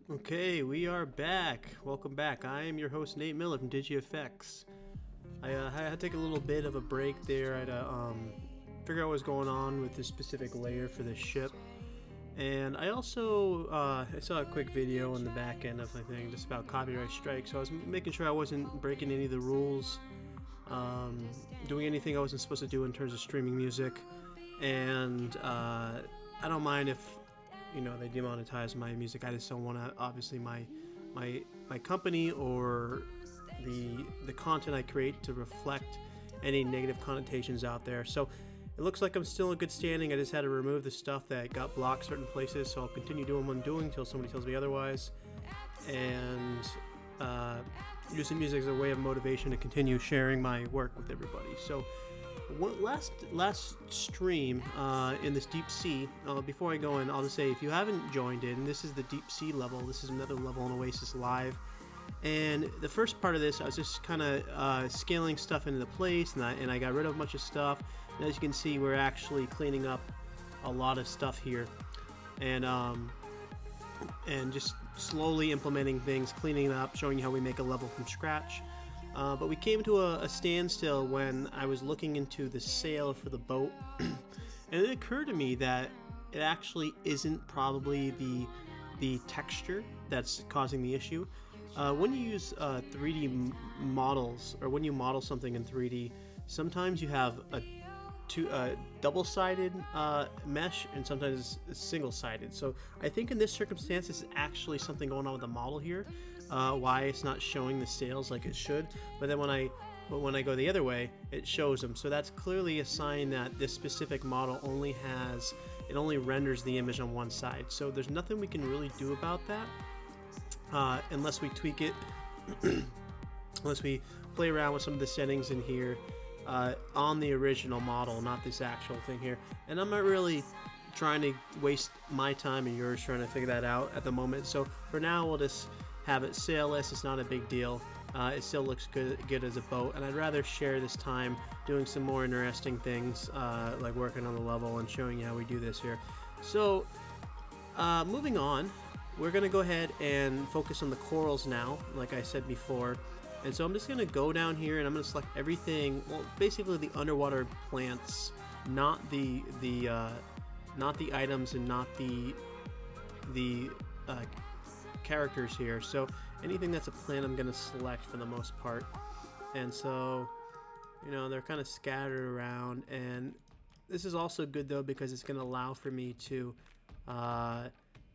Okay, we are back. Welcome back. I am your host Nate Miller from DigiFX. I had to take a little bit of a break there. I had to figure out what was going on with this specific layer for the ship, and I also I saw a quick video on the back end of the thing just about copyright strikes. So I was making sure I wasn't breaking any of the rules, doing anything I wasn't supposed to do in terms of streaming music, and I don't mind if they demonetize my music. I just don't want to, obviously, my company or the content I create to reflect any negative connotations out there. So it looks like I'm still in good standing. I just had to remove the stuff that got blocked certain places, so I'll continue doing what I'm doing until somebody tells me otherwise, and using music as a way of motivation to continue sharing my work with everybody. So last stream in this deep sea, before I go in, I'll just say, if you haven't joined in, this is the deep sea level. This is another level in Oasis Live, and the first part of this I was just kind of scaling stuff into place, and I got rid of a bunch of stuff, and as you can see, we're actually cleaning up a lot of stuff here, and just slowly implementing things, cleaning it up, showing you how we make a level from scratch. But we came to a standstill when I was looking into the sail for the boat, and it occurred to me that it actually isn't probably the texture that's causing the issue. When you use 3D models, or when you model something in 3D, sometimes you have a double-sided mesh, and sometimes it's single-sided. So I think in this circumstance, it's actually something going on with the model here, why it's not showing the sails like it should. But then when I go the other way, it shows them. So that's clearly a sign that this specific model only renders the image on one side. So there's nothing we can really do about that, unless we tweak it, unless we play around with some of the settings in here. On the original model, not this actual thing here. And I'm not really trying to waste my time and yours trying to figure that out at the moment. So for now, we'll just have it sailless. It's not a big deal. It still looks good as a boat, and I'd rather share this time doing some more interesting things, like working on the level and showing you how we do this here. So moving on, we're going to go ahead and focus on the corals now, like I said before. And so I'm just going to go down here, and I'm going to select everything, well, basically the underwater plants, not the items, and not the characters here. So anything that's a plant I'm going to select for the most part. And so, they're kind of scattered around, and this is also good though, because it's going to allow for me to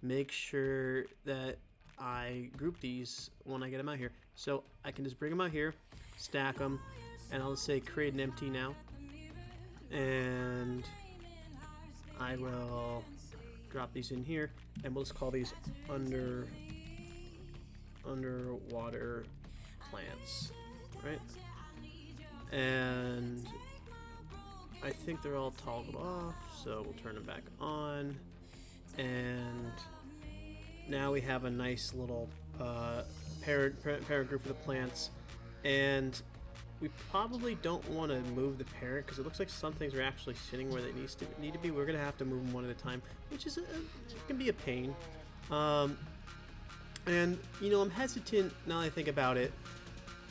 make sure that I group these when I get them out here. So I can just bring them out here, stack them, and I'll say create an empty now, and I will drop these in here, and we'll just call these underwater plants, right? And I think they're all toggled off, so we'll turn them back on, and now we have a nice little parent group for the plants, and we probably don't want to move the parent because it looks like some things are actually sitting where they need to be. We're gonna have to move them one at a time, which is can be a pain. And I'm hesitant, now that I think about it,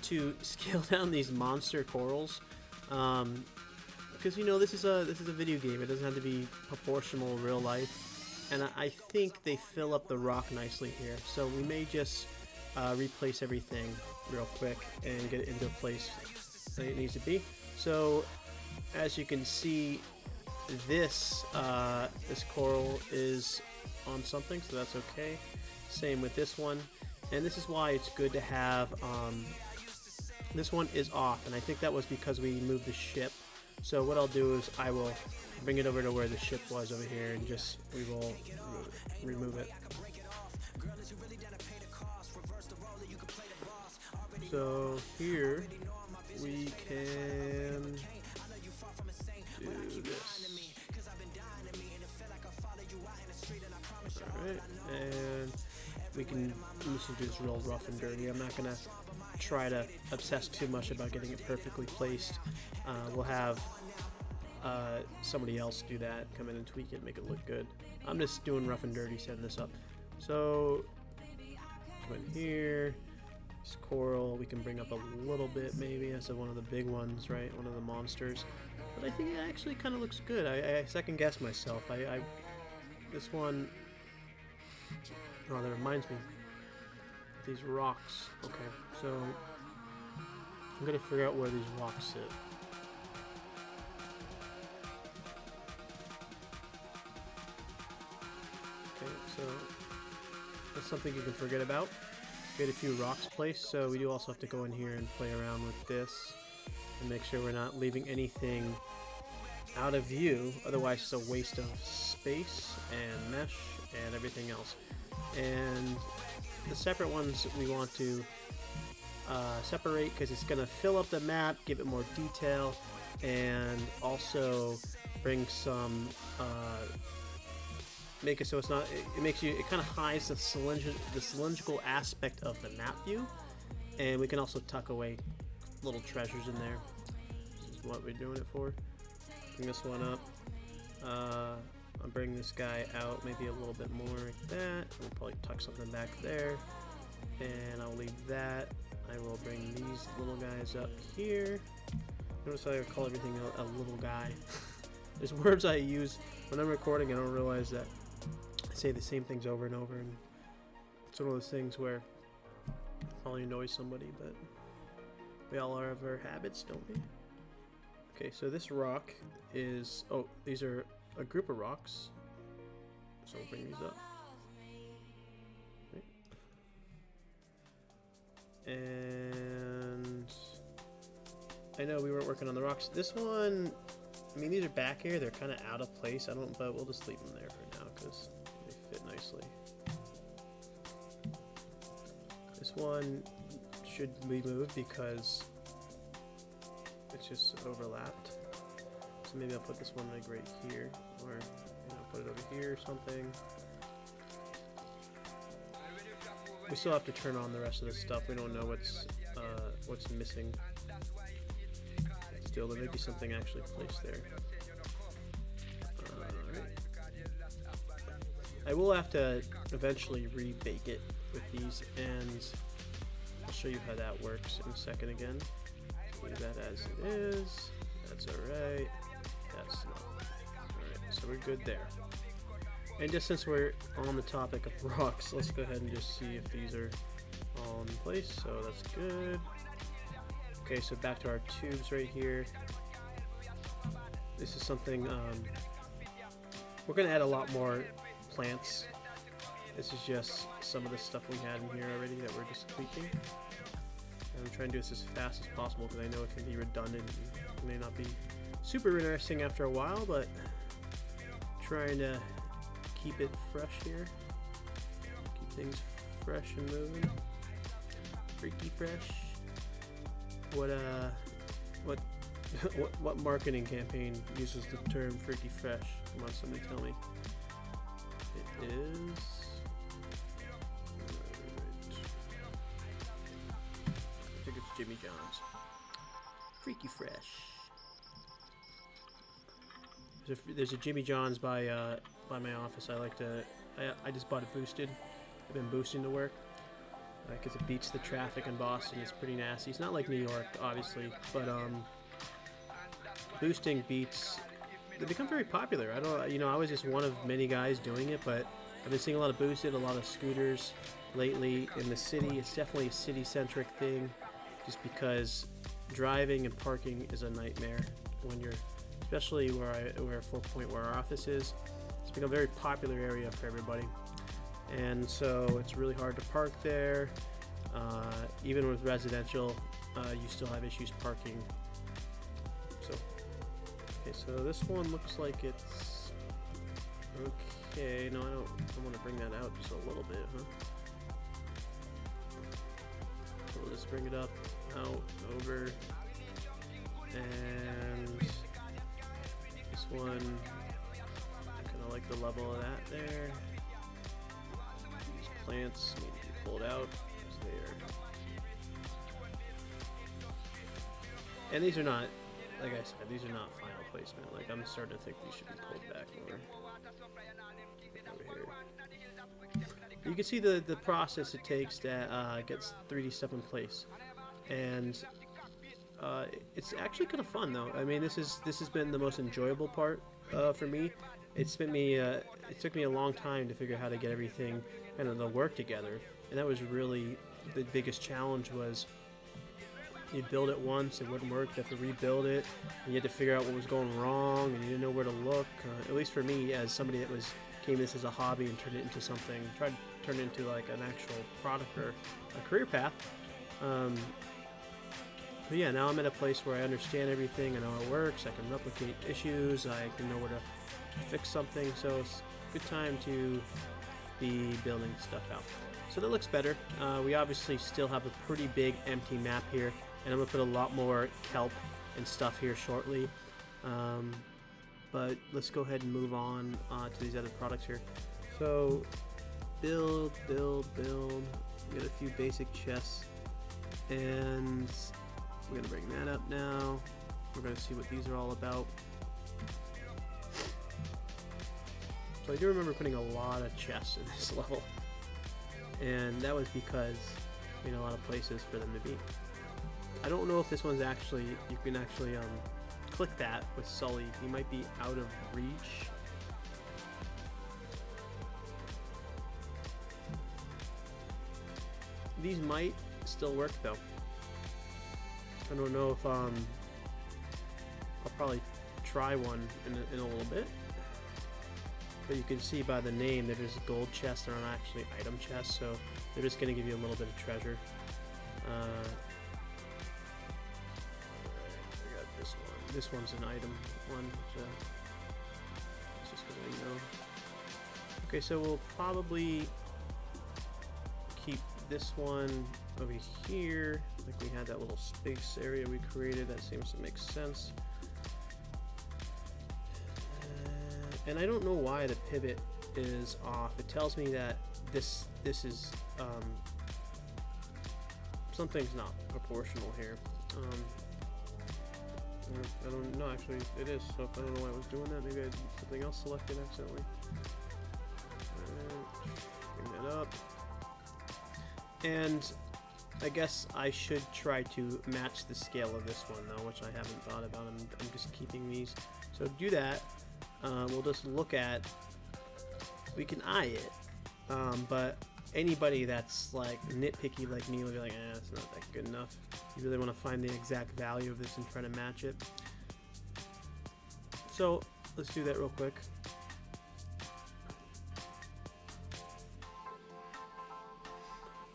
to scale down these monster corals, because this is a video game. It doesn't have to be proportional real life. And I think they fill up the rock nicely here. So we may just replace everything real quick and get it into a place that it needs to be. So as you can see, this coral is on something, so that's okay. Same with this one. And this is why it's good to have, this one is off. And I think that was because we moved the ship. So what I'll do is I will bring it over to where the ship was over here, and we will remove it. So here we can do this. Alright, and we can do this real rough and dirty. I'm not gonna try to obsess too much about getting it perfectly placed. We'll have somebody else do that, come in and tweak it, make it look good. I'm just doing rough and dirty, setting this up. So go in here. This coral we can bring up a little bit maybe. That's one of the big ones, right? One of the monsters. But I think it actually kind of looks good. I second guess myself. This one. Oh, that reminds me. These rocks. Okay, so I'm gonna figure out where these rocks sit. Okay, so that's something you can forget about. Get a few rocks placed, so we do also have to go in here and play around with this and make sure we're not leaving anything out of view, otherwise it's a waste of space and mesh and everything else. And the separate ones we want to separate because it's going to fill up the map, give it more detail, and also bring some make it so it's not, it kind of hides the cylindrical aspect of the map view, and we can also tuck away little treasures in there. This is what we're doing it for. Bring this one up. I'll bring this guy out maybe a little bit more like that. We'll probably tuck something back there, and I'll leave that. I will bring these little guys up here. Notice how I call everything a little guy. There's words I use when I'm recording, I don't realize that I say the same things over and over, and it's one of those things where probably annoys somebody, but we all have our habits, don't we? Okay, so this rock is, oh, these are a group of rocks, so we'll bring these up. Okay. And I know we weren't working on the rocks. This one, I mean, these are back here, they're kind of out of place. But we'll just leave them there for now because they fit nicely. This one should be moved because it's just overlapped. So maybe I'll put this one like right here, or put it over here or something. We still have to turn on the rest of the stuff. We don't know what's missing. Still, there may be something actually placed there. I will have to eventually rebake it with these, and I'll show you how that works in a second again. Leave that as it is. That's alright. That's not. Alright, so we're good there. And just since we're on the topic of rocks, let's go ahead and just see if these are all in place. So that's good. Okay, so back to our tubes right here. This is something, we're going to add a lot more plants. This is just some of the stuff we had in here already that we're just tweaking. I'm trying to do this as fast as possible because I know it can be redundant. It may not be super interesting after a while, but trying to keep it fresh here. Keep things fresh and moving. Freaky fresh. What marketing campaign uses the term freaky fresh? Come on, somebody tell me. It is... I think it's Jimmy John's. Freaky fresh. There's a Jimmy John's by my office. I just bought it boosted. I've been boosting to work because it beats the traffic in Boston. It's pretty nasty. It's not like New York, obviously, but boosting beats. They become very popular. I was just one of many guys doing it, but I've been seeing a lot of boosted, a lot of scooters lately in the city. It's definitely a city-centric thing, just because driving and parking is a nightmare when you're, especially where Full Point, where our office is. It's become a very popular area for everybody, and so it's really hard to park there. Even with residential, you still have issues parking. So, okay, so this one looks like it's okay. No, I want to bring that out just a little bit, huh? So we'll just bring it up, out, over, and this one, I kind of like the level of that there. These plants need to be pulled out because they are, and these are not, like I said, these are not final placement. Like, I'm starting to think these should be pulled back more. Over here. You can see the process it takes to get 3D stuff in place, and it's actually kind of fun though. I mean, this has been the most enjoyable part for me. It took me a long time to figure out how to get everything kind of to work together, and that was really the biggest challenge. Was you build it once, it wouldn't work, you have to rebuild it, and you had to figure out what was going wrong, and you didn't know where to look. At least for me, as somebody that came this as a hobby and turned it into something, tried to turn it into like an actual product or a career path. But yeah, now I'm at a place where I understand everything, I know how it works, I can replicate issues, I can know where to fix something, so it's a good time to be building stuff out. So that looks better. We obviously still have a pretty big empty map here, and I'm going to put a lot more kelp and stuff here shortly. But let's go ahead and move on to these other products here. So build. We got a few basic chests, and we're going to bring that up now. We're going to see what these are all about. So I do remember putting a lot of chests in this level, and that was because we had a lot of places for them to be. I don't know if this one's actually, you can actually click that with Sully. He might be out of reach. These might still work though. I don't know if I'll probably try one in a little bit. But you can see by the name that there's gold chests, they're not actually item chests, so they're just going to give you a little bit of treasure. I got this one. This one's an item one, so it's just because I know. Okay, so we'll probably keep this one over here. Like we had that little space area we created, that seems to make sense. And I don't know why the pivot is off. It tells me that this is something's not proportional here. I don't know, actually it is, so if I don't know why I was doing that, maybe I had something else selected accidentally. Bring that up. And I guess I should try to match the scale of this one though, which I haven't thought about. I'm just keeping these. So to do that, we'll just look at, we can eye it, but anybody that's like nitpicky like me will be like, it's not that good enough. You really want to find the exact value of this and try to match it. So let's do that real quick.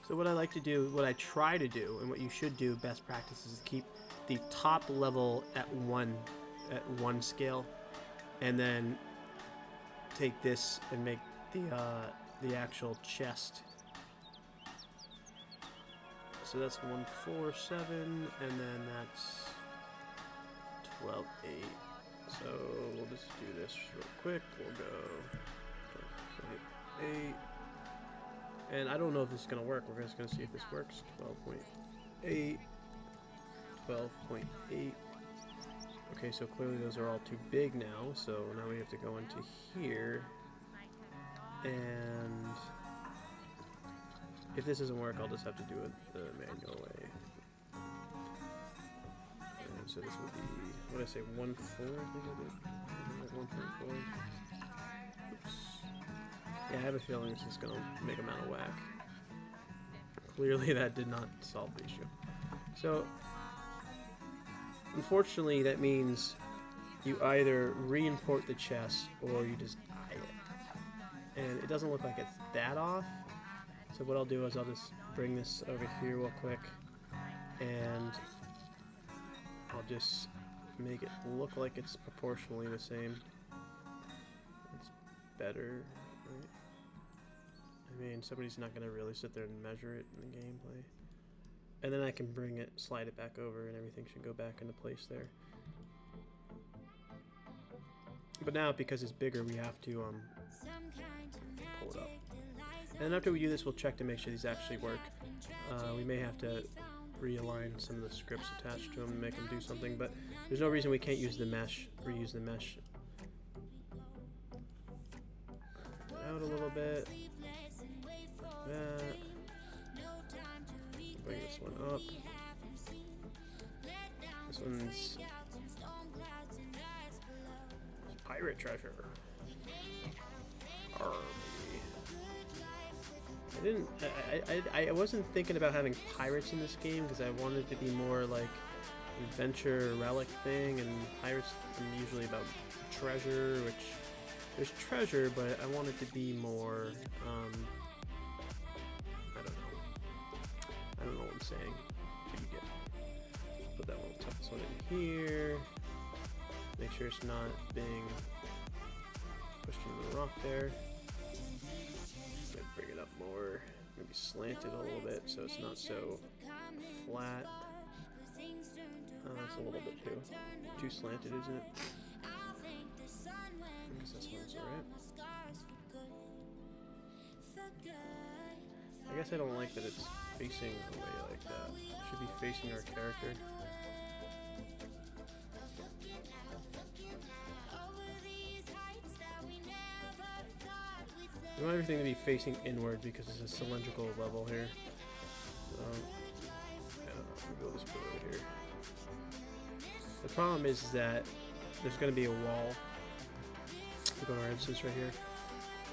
So what I like to do, what I try to do, and what you should do, best practice, is keep the top level at one scale, and then take this and make the actual chest. So that's 147, and then that's 12.8. So we'll just do this real quick. We'll go 8. And I don't know if this is going to work. We're just going to see if this works. 12.8. 12.8. Okay, so clearly those are all too big now. So now we have to go into here. And if this doesn't work, I'll just have to do it the manual way. And so this would be, what did I say, 1.4? I think I did. 1.4. Oops. Yeah, I have a feeling this is going to make them out of whack. Clearly that did not solve the issue. So, unfortunately, that means you either re-import the chest or you just eye it. And it doesn't look like it's that off. So what I'll do is I'll just bring this over here real quick, and I'll just make it look like it's proportionally the same. It's better. Right? I mean, somebody's not going to really sit there and measure it in the gameplay. And then I can bring it, slide it back over, and everything should go back into place there. But now, because it's bigger, we have to pull it up. And after we do this, we'll check to make sure these actually work. We may have to realign some of the scripts attached to them and make them do something, but there's no reason we can't use the mesh, reuse the mesh. Out a little bit. pirate treasure. Army. I wasn't thinking about having pirates in this game because I wanted it to be more like adventure relic thing, and pirates are usually about treasure, which there's treasure, but I want it to be more I don't know what I'm saying, but you get it. Put that one, tuck this one in here. Make sure it's not being pushed into the rock there. Bring it up more, maybe slant it a little bit so it's not so flat. It's a little bit too slanted, isn't it? I guess that's one's alright. I guess I don't like that it's facing away like that. It should be facing our character. I want everything to be facing inward because it's a cylindrical level here. So, I don't know, maybe we'll just put it over here. The problem is that there's going to be a wall. We're going to our instance right here.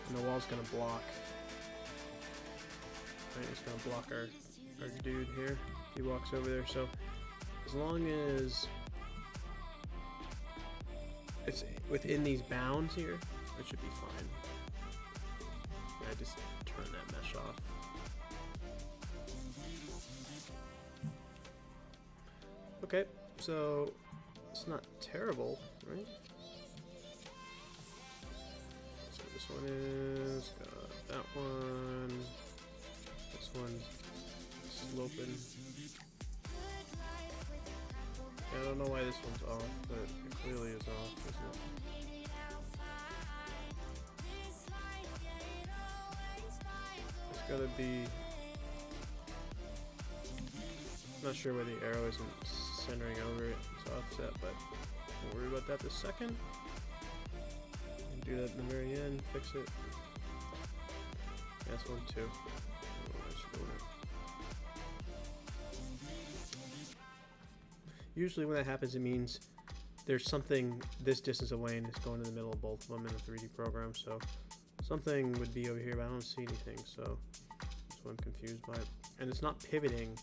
And the wall's going to block. Right, it's going to block our dude here. He walks over there. So, as long as it's within these bounds here, it should be fine. I just turn that mesh off. Okay, so it's not terrible, right? So this one is got that one. This one's sloping. Yeah, I don't know why this one's off, but it clearly is off, isn't it? Gotta be. Not sure why the arrow isn't centering over it. It's offset, but don't worry about that the second. Do that in the very end. Fix it. That's one too. Usually, when that happens, it means there's something this distance away and it's going in the middle of both of them in the 3D program. So. Something would be over here, but I don't see anything, so that's what I'm confused by. And it's not pivoting.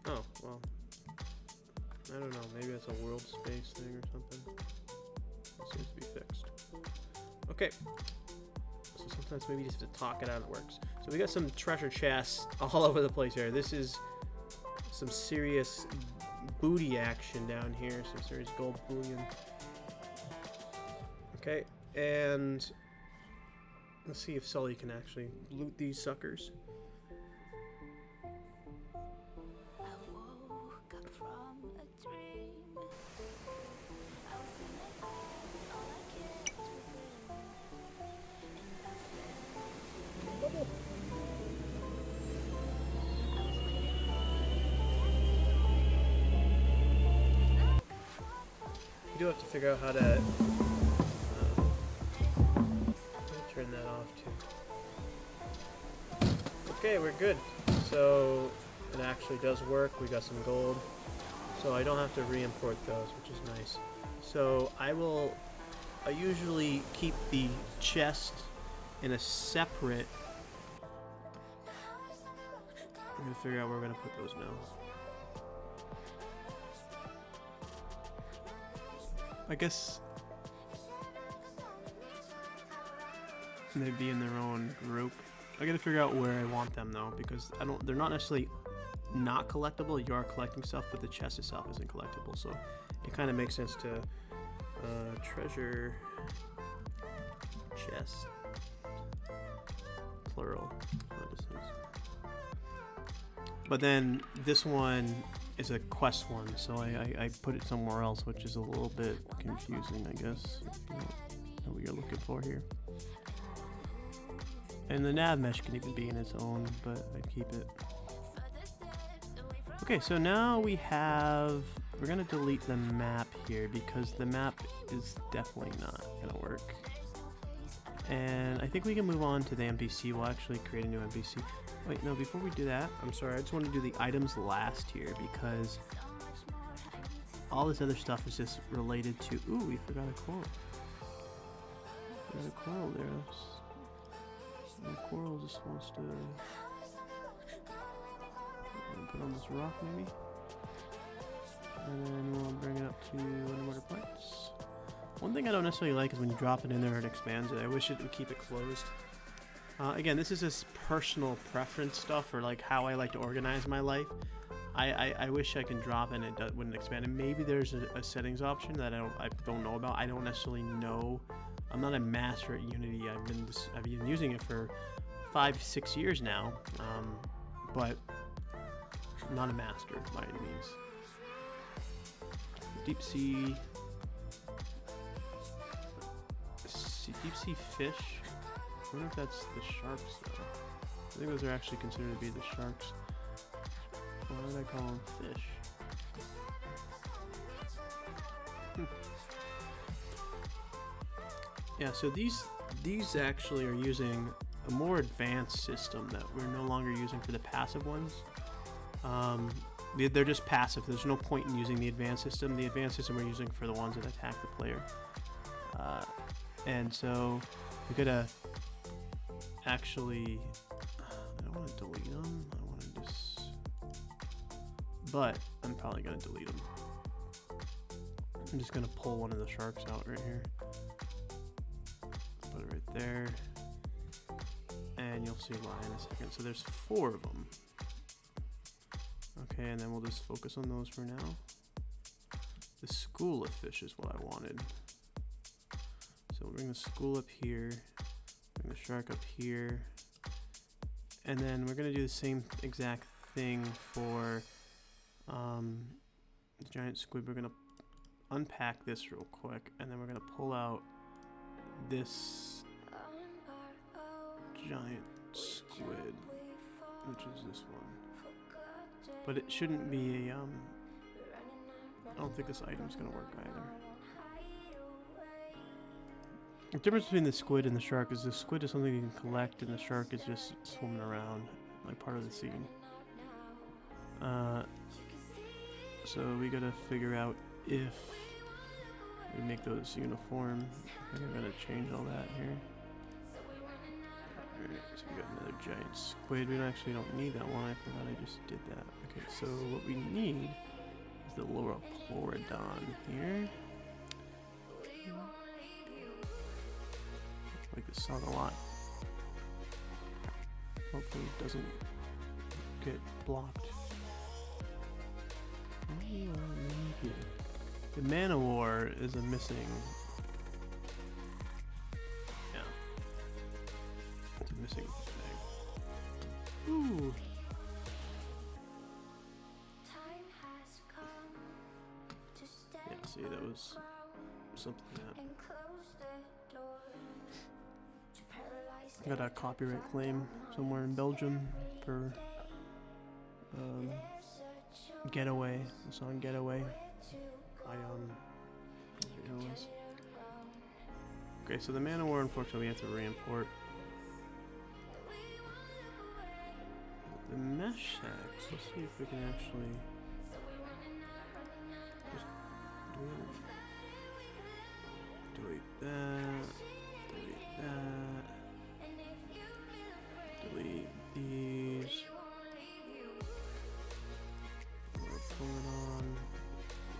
Oh, well. I don't know, maybe that's a world space thing or something. It seems to be fixed. Okay. So sometimes maybe you just have to talk it out, it works. So we got some treasure chests all over the place here. This is some serious booty action down here, some serious gold bullion. Okay. And let's see if Sully can actually loot these suckers. You do have to figure out how to turn that off too. Okay, we're good. So it actually does work. We got some gold. So I don't have to re-import those, which is nice. So I usually keep the chest in a separate. I'm gonna figure out where we're gonna put those now. I guess they'd be in their own group. I gotta figure out where I want them though, because they're not necessarily not collectible. You are collecting stuff, but the chest itself isn't collectible, so it kind of makes sense to treasure chest, plural. But then this one is a quest one, so I put it somewhere else, which is a little bit confusing, I guess, if you know what you're looking for here. And the nav mesh can even be in its own, but I keep it. Okay, so now we're gonna delete the map here because the map is definitely not gonna work. And I think we can move on to the NPC. We'll actually create a new NPC. Wait, no, before we do that, I'm sorry, I just want to do the items last here because all this other stuff is just related to. Ooh, we forgot a coral. There's a coral there. The coral just wants to put on this rock maybe. And then we'll bring it up to underwater plants. One thing I don't necessarily like is when you drop it in there, it expands it. I wish it would keep it closed. Again, this is just personal preference stuff, or like how I like to organize my life. I wish I can drop it and it wouldn't expand. And maybe there's a settings option that I don't know about. I don't necessarily know. I'm not a master at Unity. I've been using it for 5-6 years now, but I'm not a master by any means. Deep sea fish. I wonder if that's the sharks though. I think those are actually considered to be the sharks. Why would I call them fish? Yeah, so these actually are using a more advanced system that we're no longer using for the passive ones. They're just passive. There's no point in using the advanced system. The advanced system we're using for the ones that attack the player. And so we gotta actually, I don't want to delete them. I want to just, but I'm probably gonna delete them. I'm just gonna pull one of the sharks out right here. Put it right there. And you'll see why in a second. So there's 4 of them. Okay, and then we'll just focus on those for now. The school of fish is what I wanted. So we'll bring the school up here, bring the shark up here, and then we're gonna do the same exact thing for the giant squid. We're gonna unpack this real quick, and then we're gonna pull out this giant squid, which is this one. But it shouldn't be a, I don't think this item's gonna work either. The difference between the squid and the shark is the squid is something you can collect, and the shark is just swimming around, like part of the scene. So we gotta figure out if we make those uniform. I think I'm gonna change all that here. Alright, so we got another giant squid. We actually don't need that one. I forgot I just did that. Okay, so what we need is the Loropleurodon here. I like this song a lot. Hopefully it doesn't get blocked. The Man War is a missing. Yeah. It's a missing thing. Ooh. Yeah, see, that was something that. Got a copyright claim somewhere in Belgium for Getaway, the song Getaway. Okay, so the Man of War, unfortunately, we have to re-import. The mesh sacks, let's see if we can actually just delete that, delete that. Delete these. Pull it on.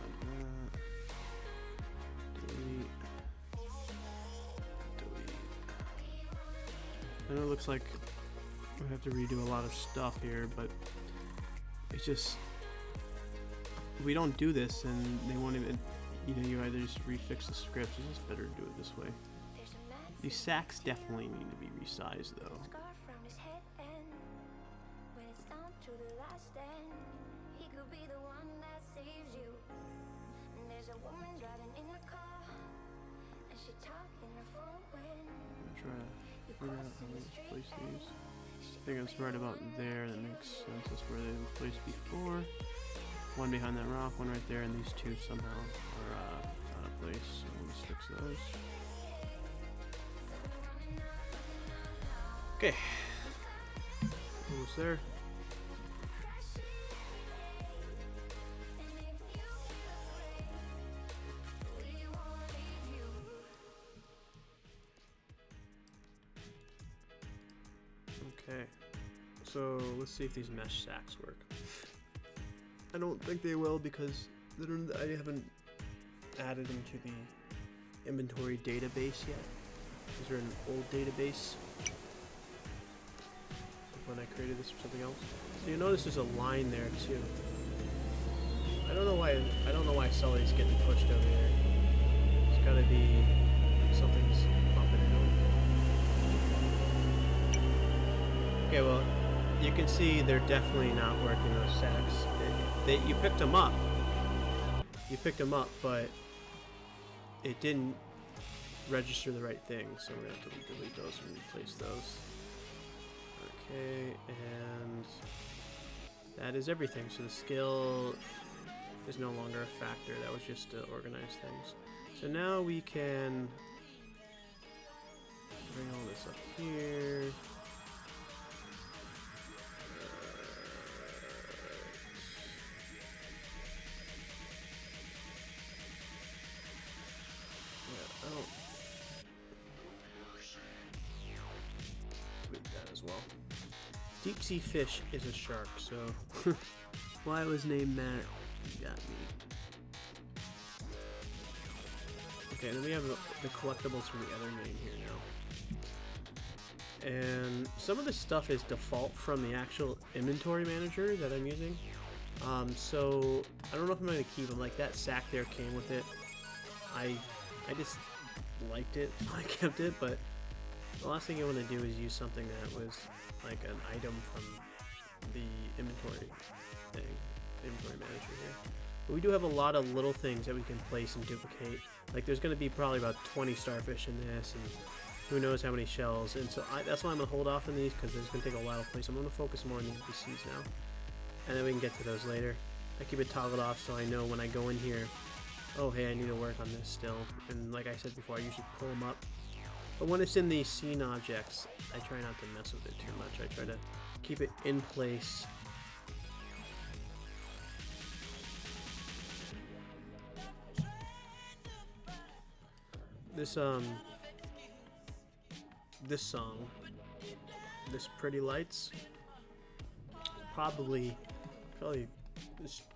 Like that. Delete. Delete. And it looks like we have to redo a lot of stuff here, but it's just, if we don't do this, and they won't even, you either just refix the scripts. It's just better to do it this way. These sacks definitely need to be resized though. Figure out how to place these. I think it's right about there. That makes sense. That's where they were placed before. One behind that rock, one right there, and these two somehow are out of place. So let's fix those. Okay. Almost there. Okay, so let's see if these mesh sacks work. I don't think they will because I haven't added them to the inventory database yet. These are an old database when I created this for something else. So you notice there's a line there too. I don't know why Sully's getting pushed over there. It's gotta be something's bumping into him. Okay, well, you can see they're definitely not working, those sacks. You picked them up. You picked them up, but it didn't register the right thing, so we're gonna have to delete those and replace those. Okay, and that is everything. So the skill is no longer a factor. That was just to organize things. So now we can bring all this up here. Deep sea fish is a shark, so why it was named that, you got me. Okay, then we have the collectibles from the other main here now. And some of this stuff is default from the actual inventory manager that I'm using. So I don't know if I'm going to keep them. Like that sack there came with it. I just liked it, so I kept it, but the last thing you want to do is use something that was like an item from the inventory manager here. But we do have a lot of little things that we can place and duplicate. Like there's going to be probably about 20 starfish in this, and who knows how many shells. And so that's why I'm going to hold off on these, because it's going to take a while to place. I'm going to focus more on the NPCs now, and then we can get to those later. I keep it toggled off so I know when I go in here, oh hey, I need to work on this still. And like I said before, I usually pull them up. But when it's in these scene objects, I try not to mess with it too much. I try to keep it in place. This song, this Pretty Lights, probably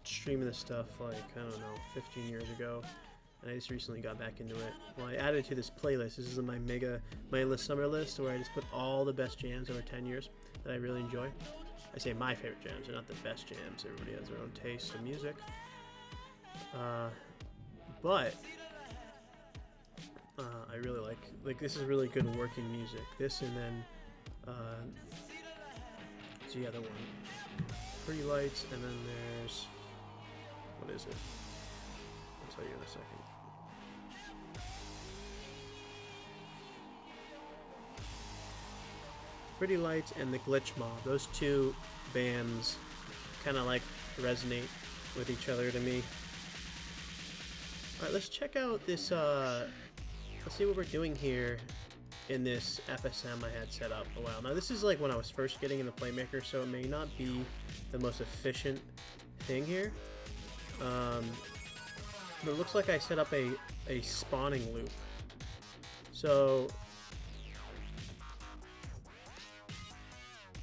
streaming this stuff like, I don't know, 15 years ago. And I just recently got back into it. Well, I added to this playlist. This is my summer list, where I just put all the best jams over 10 years that I really enjoy. I say my favorite jams, they're not the best jams. Everybody has their own taste in music. But I really like this is really good working music. This, and then it's the other one, Pretty Lights, and then there's, what is it? I'll tell you in a second. Pretty Lights and the Glitch Mob. Those two bands kind of like resonate with each other to me. Alright, let's check out this, let's see what we're doing here in this FSM I had set up a while. Now this is like when I was first getting into Playmaker, so it may not be the most efficient thing here. But it looks like I set up a spawning loop. So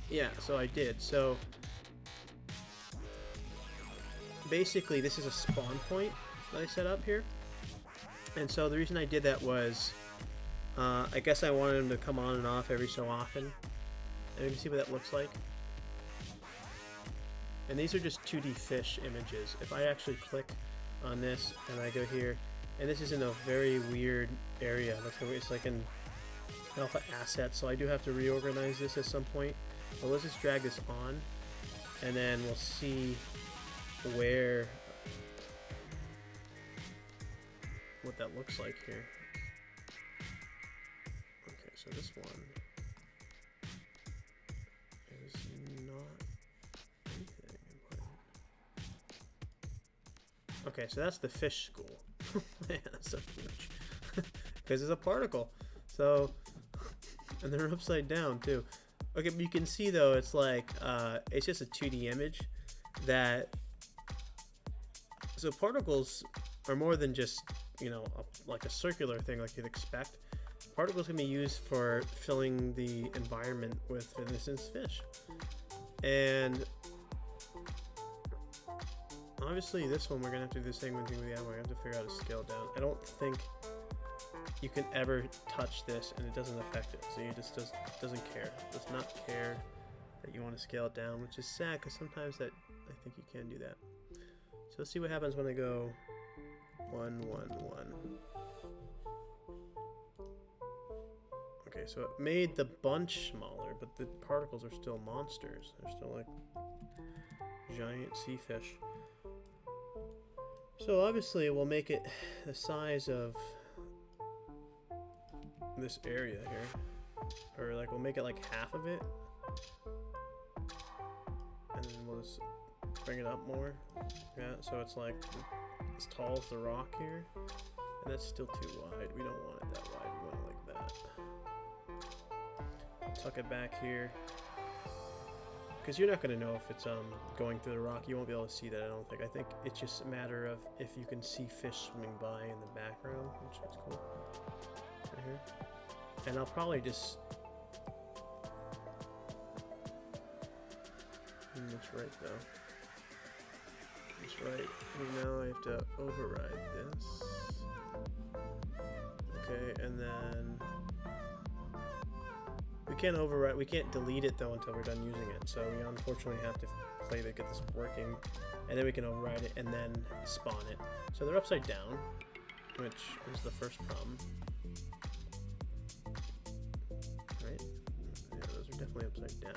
yeah, so I did. So basically this is a spawn point that I set up here. And so the reason I did that was I guess I wanted them to come on and off every so often. And you can see what that looks like. And these are just 2D fish images. If I actually click on this and I go here, and this is in a very weird area. It's like an alpha asset, so I do have to reorganize this at some point. But let's just drag this on, and then we'll see what that looks like here. Okay, so this one is not anything important. Okay, so that's the fish school. Man, that's so huge. Because it's a particle. So, and they're upside down too. Okay, but you can see though, it's like, it's just a 2D image that, so particles are more than just, you know, like a circular thing like you'd expect. particles can be used for filling the environment with, for instance, fish. And obviously this one we're gonna have to do the same thing with the other one. We're gonna have to figure out how to scale down. I don't think you can ever touch this and it doesn't affect it. So it just doesn't care. It does not care that you want to scale it down, which is sad because sometimes that I think you can do that. So let's see what happens when I go 1, 1, 1. Okay, so it made the bunch smaller, but the particles are still monsters. They're still like giant sea fish. So obviously we'll make it the size of this area here, or like we'll make it like half of it, and then we'll just bring it up more. Yeah, so it's like as tall as the rock here, and that's still too wide. We don't want it that wide. We want it like that. Tuck it back here, because you're not going to know if it's going through the rock. You won't be able to see that, I don't think. I think it's just a matter of if you can see fish swimming by in the background, which is cool. Right here. And I'll probably just... That's right, though. That's right. And now I have to override this. Okay, and then... we can't delete it, though, until we're done using it. So we unfortunately have to play to get this working. And then we can override it and then spawn it. So they're upside down, which is the first problem. Right? Yeah, those are definitely upside down.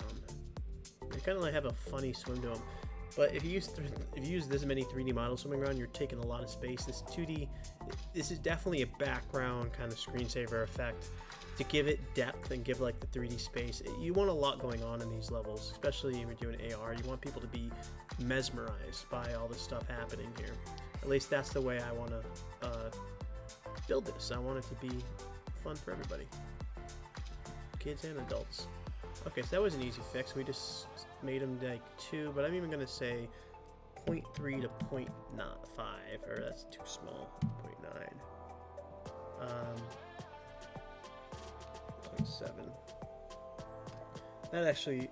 They kind of like have a funny swim to them. But if you use this many 3D models swimming around, you're taking a lot of space. This 2D, this is definitely a background kind of screensaver effect to give it depth and give like the 3D space. You want a lot going on in these levels, especially if you're doing AR. You want people to be mesmerized by all this stuff happening here. At least that's the way I want to build this. I want it to be fun for everybody, kids and adults. Okay, so that was an easy fix. We just made them like 2, but I'm even gonna say 0.3 to 0.5, or that's too small. 0.9. 0.7. That actually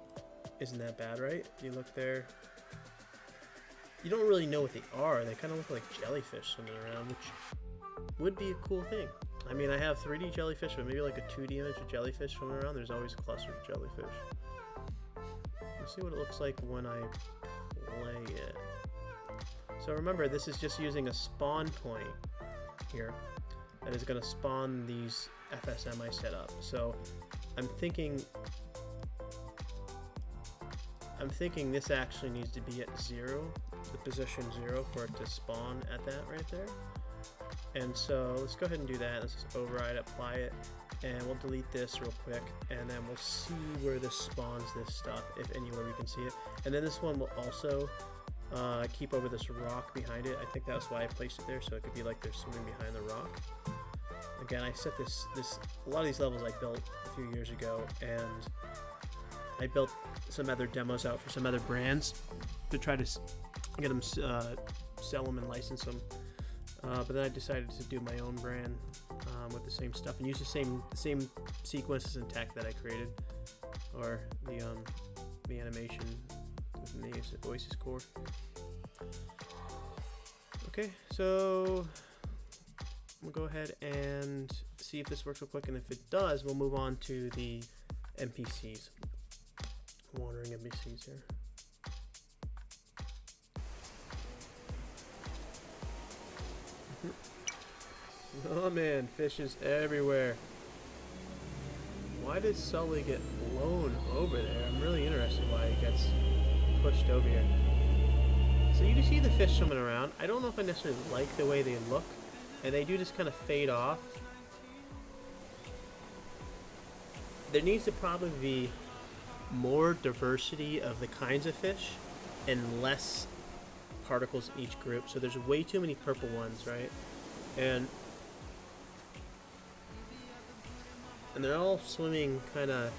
isn't that bad, right? You look there. You don't really know what they are. They kind of look like jellyfish swimming around, which would be a cool thing. I mean, I have 3D jellyfish, but maybe like a 2D image of jellyfish swimming around. There's always clusters of jellyfish. Let's see what it looks like when I play it. So remember, this is just using a spawn point here that is going to spawn these FSM I set up. So I'm thinking this actually needs to be at 0, the position 0, for it to spawn at that right there. And so let's go ahead and do that. Let's just override, apply it, and we'll delete this real quick, and then we'll see where this spawns this stuff, if anywhere we can see it. And then this one will also keep over this rock behind it. I think that's why I placed it there, so it could be like they're swimming behind the rock. Again, I set this a lot of these levels I built a few years ago, and I built some other demos out for some other brands to try to get them, sell them and license them. But then I decided to do my own brand with the same stuff and use the same sequences and tech that I created, or the animation within the Oasis core. Okay, so we'll go ahead and see if this works real quick, and if it does, we'll move on to the NPCs. Wandering NPCs here. Oh man, fish is everywhere. Why did Sully get blown over there? I'm really interested why he gets pushed over here. So you can see the fish swimming around. I don't know if I necessarily like the way they look, and they do just kind of fade off. There needs to probably be more diversity of the kinds of fish and less particles in each group. So there's way too many purple ones, right? And they're all swimming kind of...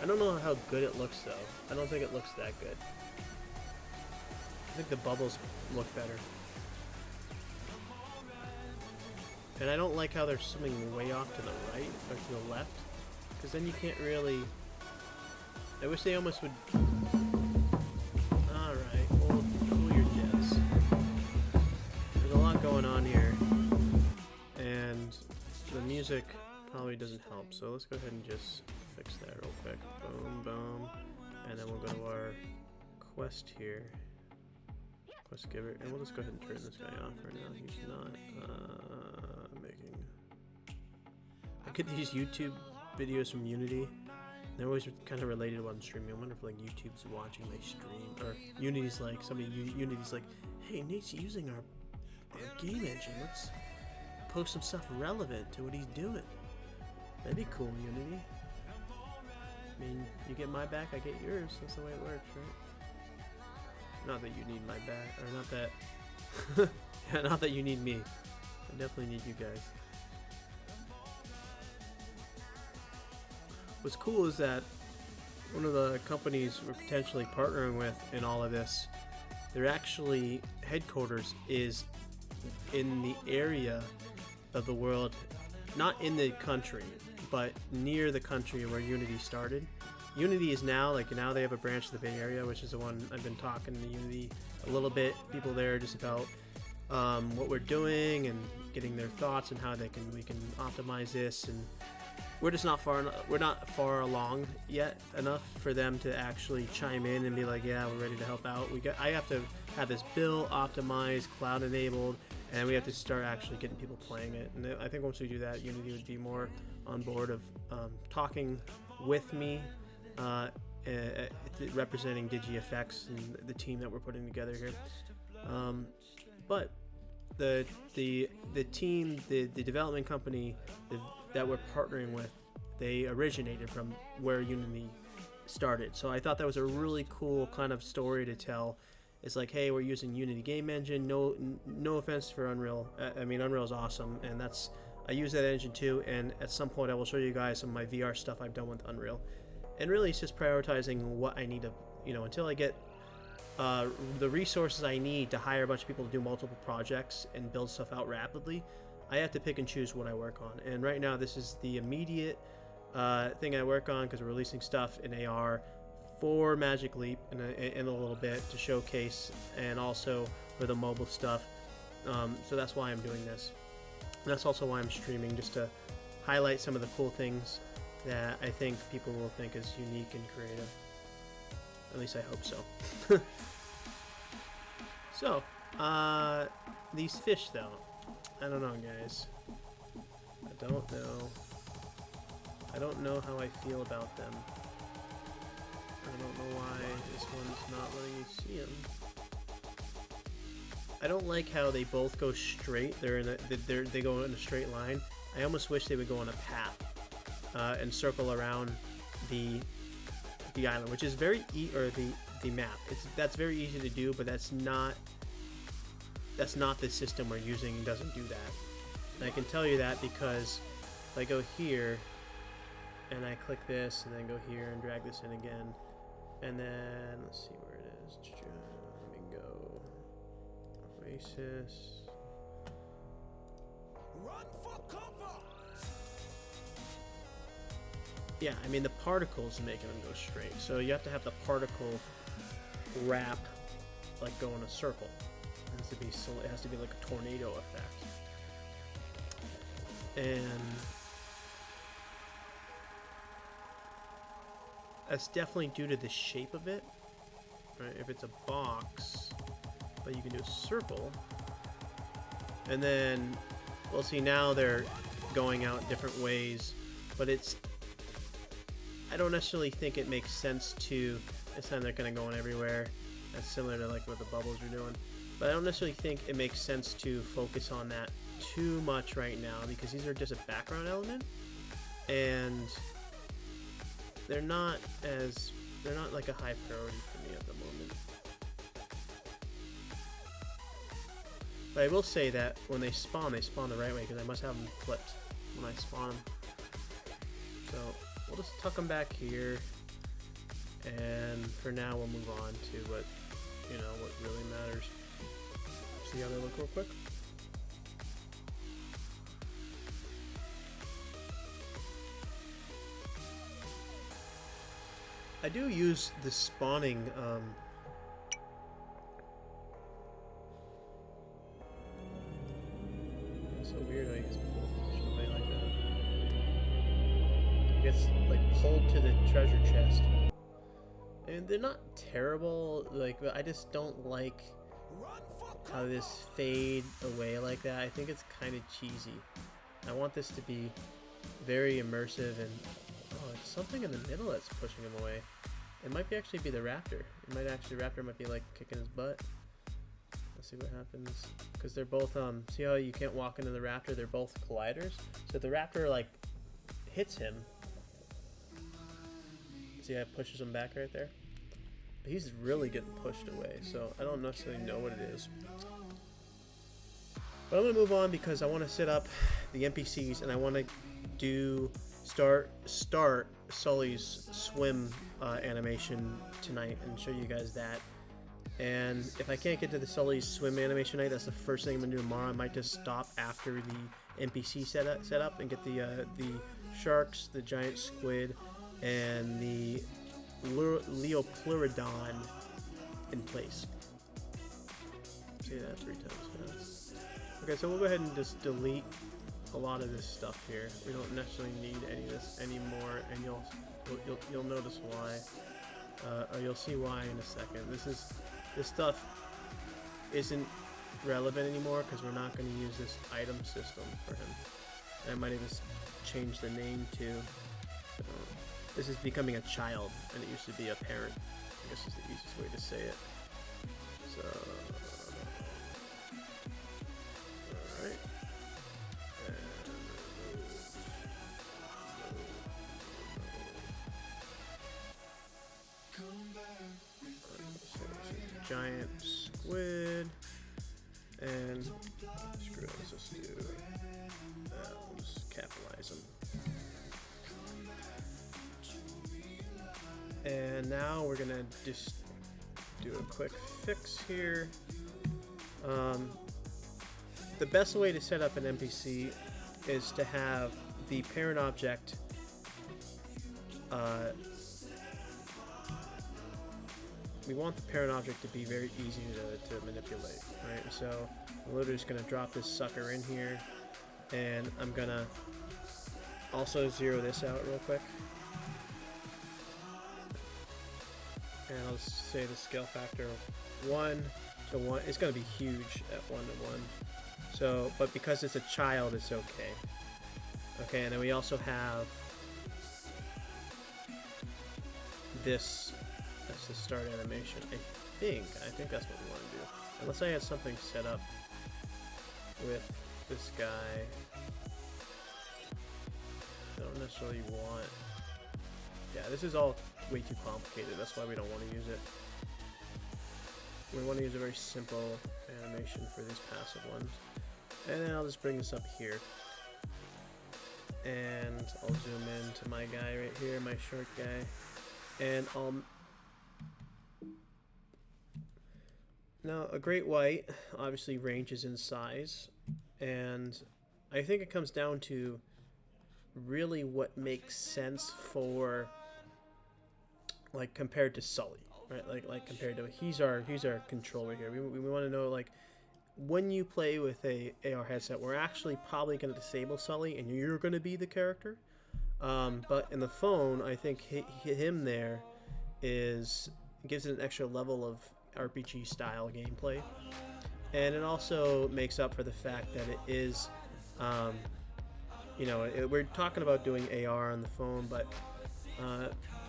I don't know how good it looks, though. I don't think it looks that good. I think the bubbles look better. And I don't like how they're swimming way off to the right or to the left, because then you can't really. I wish they almost would. All right, well, cool your jets. There's a lot going on here, and the music probably doesn't help. So let's go ahead and just fix that real quick. Boom, boom, and then we'll go to our quest here. Quest giver, and we'll just go ahead and turn this guy off right now. He's not making. I could use YouTube videos from Unity. They're always kind of related to what I'm streaming. I wonder if like YouTube's watching my stream, or Unity's like Unity's like, hey, Nate's using our game engine. Let's post some stuff relevant to what he's doing. That'd be cool, Unity. I mean, you get my back, I get yours. That's the way it works, right? Not that you need my back, or not that. Yeah, not that you need me. I definitely need you guys. What's cool is that one of the companies we're potentially partnering with in all of this, their actually headquarters is in the area of the world, not in the country, but near the country where Unity started. Unity is now, now they have a branch of the Bay Area, which is the one I've been talking to Unity a little bit. People there just about what we're doing and getting their thoughts and how we can optimize this. And we're just not far along yet enough for them to actually chime in and be like, yeah, we're ready to help out. I have to have this built, optimized, cloud enabled, and we have to start actually getting people playing it. And I think once we do that, Unity would be more on board of talking with me. Representing DigiFX and the team that we're putting together here, but the team, the development company that we're partnering with, they originated from where Unity started. So I thought that was a really cool kind of story to tell. It's like, hey, we're using Unity game engine. No offense for Unreal. I mean, Unreal is awesome, and I use that engine too. And at some point, I will show you guys some of my VR stuff I've done with Unreal. And really, it's just prioritizing what I need to, until I get the resources I need to hire a bunch of people to do multiple projects and build stuff out rapidly. I have to pick and choose what I work on. And right now, this is the immediate thing I work on because we're releasing stuff in AR for Magic Leap in a little bit to showcase, and also for the mobile stuff. So that's why I'm doing this. And that's also why I'm streaming, just to highlight some of the cool things that I think people will think is unique and creative. At least I hope so. So, these fish though, I don't know, guys. I don't know how I feel about them. I don't know why this one's not letting me see them. I don't like how they both go straight. They go in a straight line. I almost wish they would go on a path. And circle around the island, which is very the map. That's very easy to do, but that's not the system we're using. Doesn't do that. And I can tell you that because if I go here and I click this and then go here and drag this in again, and then let's see where it is. Let me go Oasis. Run for cover. Yeah, I mean the particles making them go straight. So you have to have the particle wrap, like go in a circle. It has to be like a tornado effect. And that's definitely due to the shape of it. Right? If it's a box, but you can do a circle. And then we'll see now they're going out different ways, but I don't necessarily think it makes sense to, this time they're kind of going everywhere. That's similar to like what the bubbles are doing. But I don't necessarily think it makes sense to focus on that too much right now, because these are just a background element. And they're not like a high priority for me at the moment. But I will say that when they spawn the right way, because I must have them flipped when I spawn them. So we'll just tuck them back here, and for now we'll move on to what really matters. See how they look real quick. I do use the spawning. It's so weird how he gets pushed away like that. He gets like pulled to the treasure chest. And they're not terrible, like, but I just don't like how this fade away like that. I think it's kind of cheesy. I want this to be very immersive, and oh, it's something in the middle that's pushing him away. It might actually be the raptor. It might actually, raptor might be like kicking his butt. Let's see what happens. Because they're both, see how you can't walk into the raptor? They're both colliders. So if the raptor like hits him, see how it pushes him back right there? He's really getting pushed away, so I don't necessarily know what it is. But I'm going to move on because I want to set up the NPCs, and I want to start Sully's swim animation tonight and show you guys that. And if I can't get to the Sully's swim animation tonight, that's the first thing I'm going to do tomorrow. I might just stop after the NPC set up and get the sharks, the giant squid, and the Leopleurodon in place. Say that 3 times fast. Okay, so we'll go ahead and just delete a lot of this stuff here. We don't necessarily need any of this anymore, and you'll notice why, or you'll see why in a second. This stuff isn't relevant anymore because we're not going to use this item system for him. And I might even change the name to. This is becoming a child, and it used to be a parent. I guess is the easiest way to say it. So, alright. Giant squid, and screw it, let's just do that. We'll just capitalize them. And now we're gonna just do a quick fix here. The best way to set up an NPC is to have the parent object we want the parent object to be very easy to manipulate, right? So I'm literally just gonna drop this sucker in here, and I'm gonna also zero this out real quick. And I'll say the scale factor 1 to 1. It's going to be huge at 1 to 1. So, but because it's a child, it's okay. Okay, and then we also have this. That's the start animation. I think that's what we want to do. Unless I had something set up with this guy. I don't necessarily want. Yeah, this is all way too complicated. That's why we don't want to use it. We want to use a very simple animation for these passive ones. And then I'll just bring this up here. And I'll zoom in to my guy right here, my shark guy. And now a great white obviously ranges in size. And I think it comes down to really what makes sense for like compared to Sully, right? Like compared to he's our controller here. We want to know like when you play with a AR headset, we're actually probably going to disable Sully, and you're going to be the character. But in the phone, I think him there gives it an extra level of RPG style gameplay, and it also makes up for the fact that it is, we're talking about doing AR on the phone, but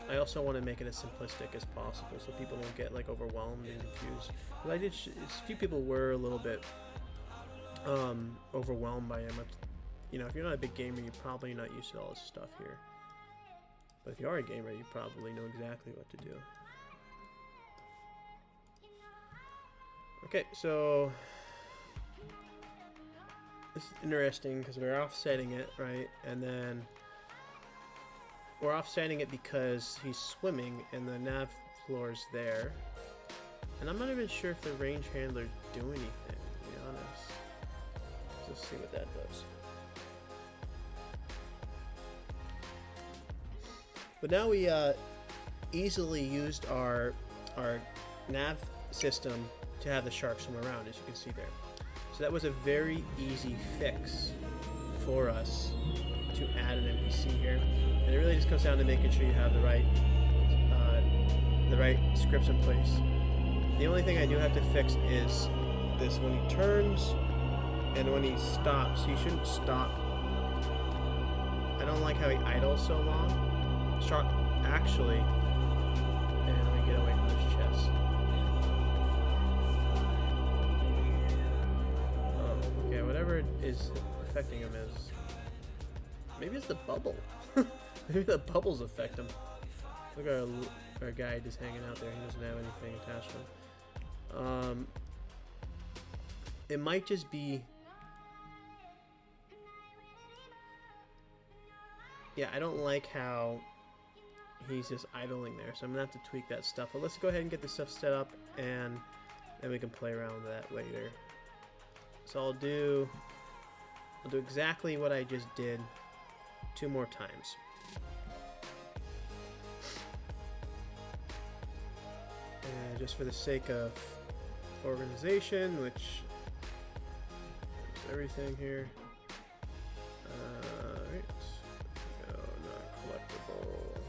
I also want to make it as simplistic as possible so people don't get like overwhelmed and confused. But a few people were a little bit overwhelmed by him. If you're not a big gamer, you're probably not used to all this stuff here. But if you are a gamer, you probably know exactly what to do. Okay, so this is interesting because we're offsetting it, right? And then we're offsetting it because he's swimming and the nav floor is there. And I'm not even sure if the range handlers do anything, to be honest. Let's see what that does. But now we easily used our nav system to have the shark swim around, as you can see there. So that was a very easy fix for us to add an NPC here, and it really just comes down to making sure you have the right scripts in place. The only thing I do have to fix is this: when he turns and when he stops. He shouldn't stop. I don't like how he idles so long. Shark, actually, and let me get away from this chest. Oh, okay, whatever is affecting him is, maybe it's the bubble. Maybe the bubbles affect him. Look at our guy just hanging out there. He doesn't have anything attached to him. It might just be... Yeah, I don't like how he's just idling there, so I'm gonna have to tweak that stuff. But let's go ahead and get this stuff set up, and then we can play around with that later. So I'll do exactly what I just did 2 more times. And just for the sake of organization, which is everything here. Right. No, not collectible.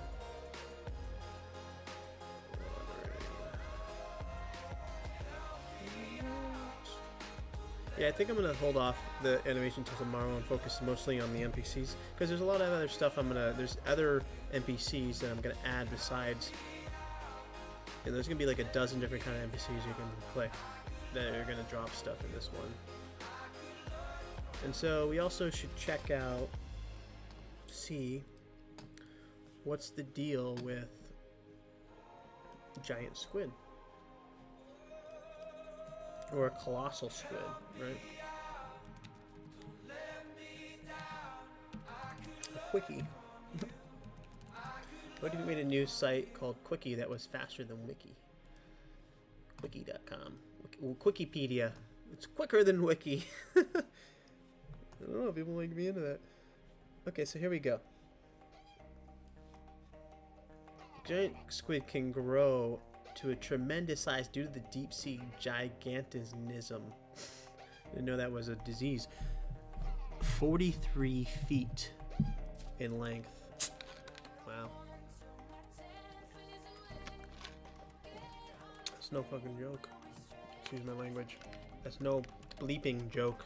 Yeah, I think I'm gonna hold off the animation until tomorrow and focus mostly on the NPCs, because there's a lot of other stuff there's other NPCs that I'm gonna add besides. And there's gonna be like a dozen different kind of NPCs you can click that are gonna drop stuff in this one. And so we also should check out, see what's the deal with giant squid. Or a colossal squid, right? A quickie. What if we made a new site called Quickie that was faster than Wiki? Quickie.com. Wikipedia. It's quicker than Wiki. I don't know, people might be into that. Okay, so here we go. Giant squid can grow to a tremendous size due to the deep sea gigantism. Didn't know that was a disease. 43 feet in length. Wow. That's no fucking joke. Excuse my language. That's no bleeping joke.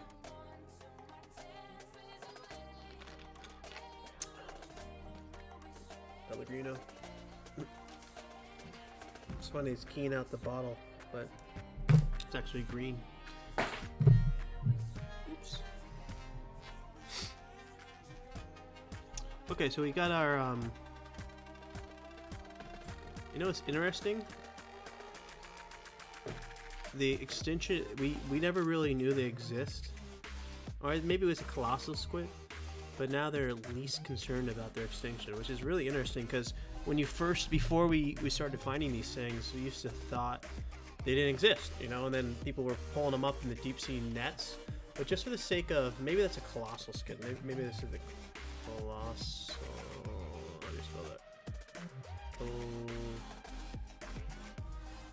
Pellegrino. It's funny, it's keying out the bottle, but it's actually green. Oops. Okay, so we got our, you know what's interesting? The extinction, we never really knew they exist. Or maybe it was a colossal squid, but now they're least concerned about their extinction, which is really interesting, because when you first, before we started finding these things, we used to thought they didn't exist, you know, and then people were pulling them up in the deep sea nets. But just for the sake of, maybe that's a colossal squid. Maybe this is a colossal. How do you spell that?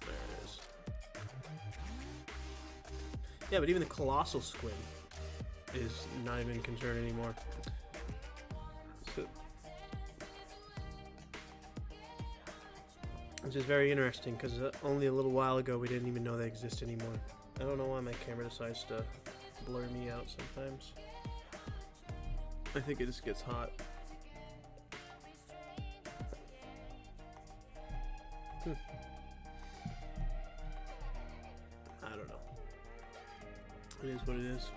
There it is. Yeah, but even the colossal squid is not even concerned anymore. So, which is very interesting, because only a little while ago we didn't even know they exist anymore. I don't know why my camera decides to blur me out sometimes. I think it just gets hot. I don't know. It is what it is.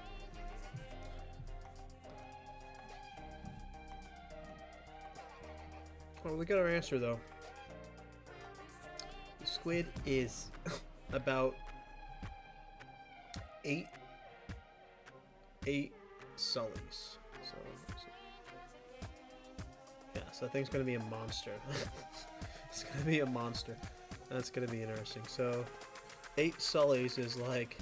Well, we got our answer though. The squid is about 8 sullies. So yeah, so that thing's gonna be a monster. It's gonna be a monster. That's gonna be interesting. So 8 sullies is like.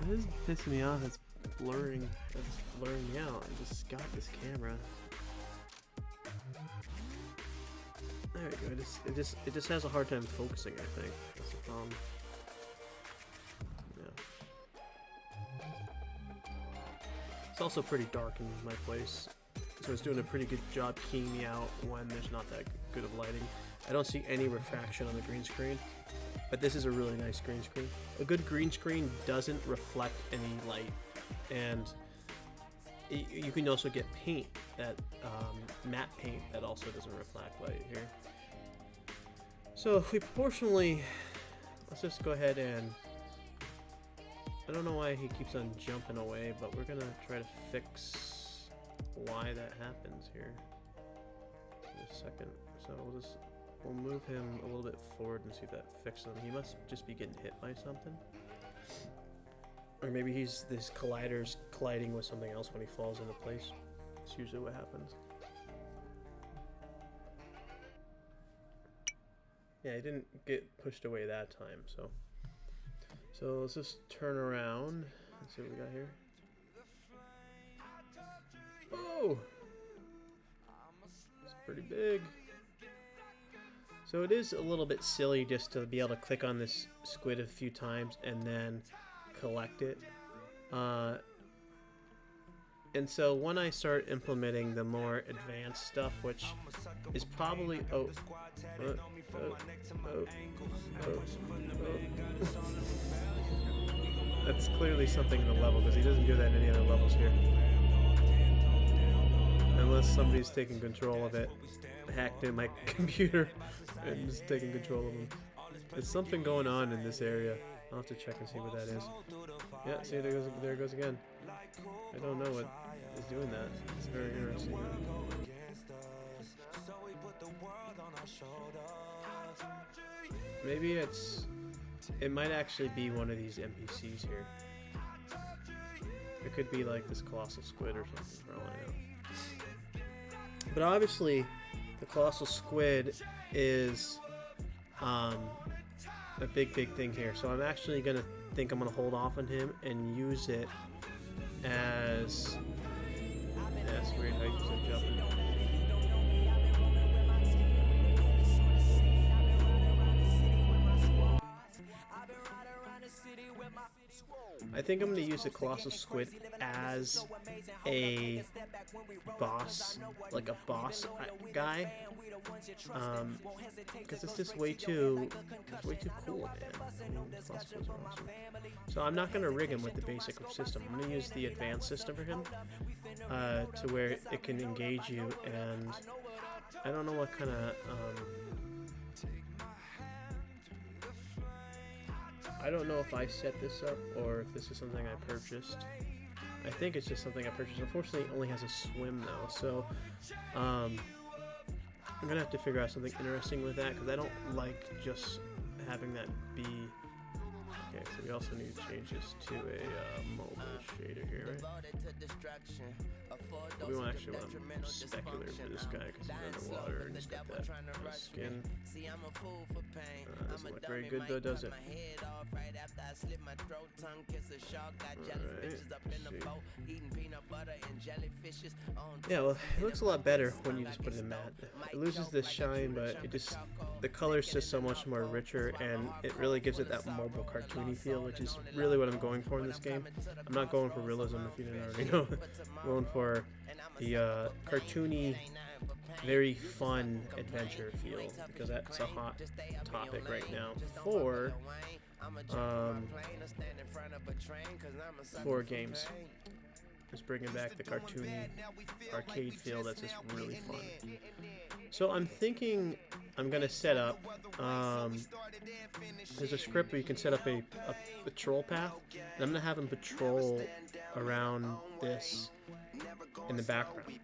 This is pissing me off. It's blurring. It's blurring me out. I just got this camera. There we go. It just has a hard time focusing, I think. That's the problem. Yeah. It's also pretty dark in my place, so it's doing a pretty good job keying me out when there's not that good of lighting. I don't see any refraction on the green screen, but this is a really nice green screen. A good green screen doesn't reflect any light, and you can also get paint that matte paint that also doesn't reflect light here. So if we proportionally, let's just go ahead and, I don't know why he keeps on jumping away, but we're gonna try to fix why that happens here in a second. So we'll move him a little bit forward and see if that fixes him. He must just be getting hit by something. Or maybe this collider's colliding with something else when he falls into place. That's usually what happens. Yeah, he didn't get pushed away that time, so let's just turn around. Let's see what we got here. Oh! It's pretty big. So it is a little bit silly just to be able to click on this squid a few times and then collect it. And so when I start implementing the more advanced stuff, which is probably that's clearly something in the level, because he doesn't do that in any other levels here. Unless somebody's taking control of it, hacked in my computer and just taking control of them. There's something going on in this area. I'll have to check and see what that is. Yeah, see, there it goes again. I don't know what is doing that. It's very interesting. Maybe it might actually be one of these NPCs here. It could be like this colossal squid or something, for all I know. But obviously, the colossal squid is a big thing here. So I'm actually gonna I'm gonna hold off on him and use it as, yeah, that's weird how you keep jumping. I think I'm going to use the colossal squid as a boss, like a boss guy, because it's just way too cool, man. Awesome. So I'm not going to rig him with the basic system. I'm going to use the advanced system for him, to where it can engage you, and I don't know what kind of I don't know if I set this up or if this is something I purchased. I think it's just something I purchased. Unfortunately, it only has a swim though, so I'm gonna have to figure out something interesting with that, because I don't like just having that be. Okay, so we also need to change this to a mobile shader here, right? We won't actually want specular for this guy because he's underwater and he's got that skin. Doesn't look very good though, does it? Yeah, well, it looks a lot better when you just put it in matte. It loses the shine, but the color's just so much more richer, and it really gives it that mobile cartoony feel, which is really what I'm going for in this game. I'm not going for realism, if you didn't already know. I'm going for the cartoony, very fun adventure feel, because that's a hot topic right now for games. Just bringing back the cartoony arcade feel that's just really fun. So I'm thinking I'm gonna set up, there's a script where you can set up a patrol path, and I'm gonna have him patrol around this in the background,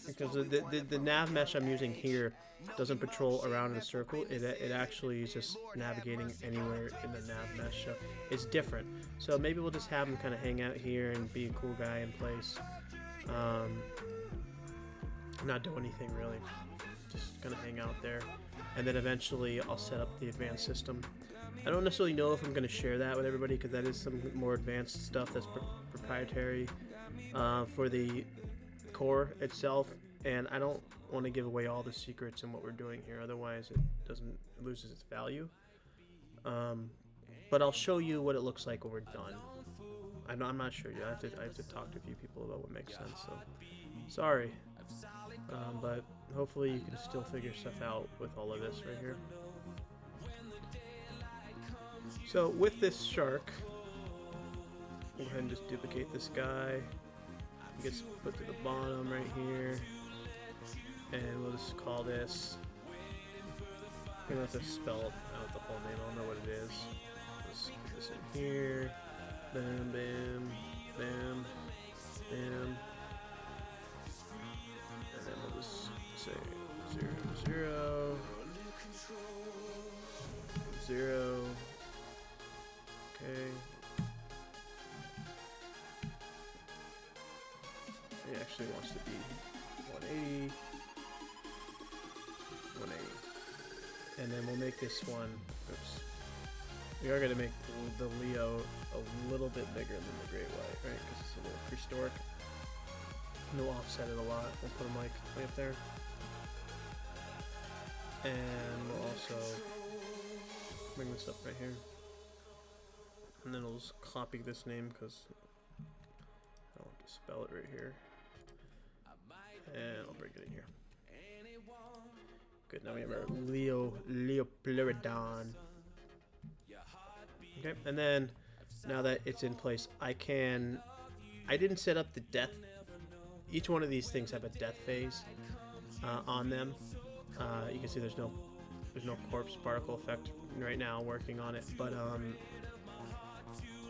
because the nav mesh I'm using here doesn't patrol around in a circle. It actually is just navigating anywhere in the nav mesh, so it's different. So maybe we'll just have him kind of hang out here and be a cool guy in place, not do anything really, just kind of hang out there, and then eventually I'll set up the advanced system. I don't necessarily know if I'm going to share that with everybody, because that is some more advanced stuff that's proprietary for the core itself. And I don't want to give away all the secrets in what we're doing here, otherwise it loses its value. But I'll show you what it looks like when we're done. I'm not sure yet. I have to talk to a few people about what makes sense. So sorry, but hopefully you can still figure stuff out with all of this right here. So with this shark, we'll go ahead and just duplicate this guy. It gets put to the bottom right here, and we'll just call this. You don't have to spell out the whole name. I don't know what it is. Let's put this in here. Bam, bam, bam, bam. And then we'll just say 0, 0, 0. Okay. It actually wants to be 180. 180. And then we'll make this one. Oops. We are going to make the Leo a little bit bigger than the Great White, right? Because it's a little prehistoric. And we'll offset it a lot. We'll put them like way up there. And we'll also bring this up right here. And then we'll just copy this name because I want to spell it right here. And I'll bring it in here. Good, now we have our Leopleurodon. Okay, and then now that it's in place, I didn't set up the death. Each one of these things have a death phase on them. You can see there's no corpse particle effect right now working on it, but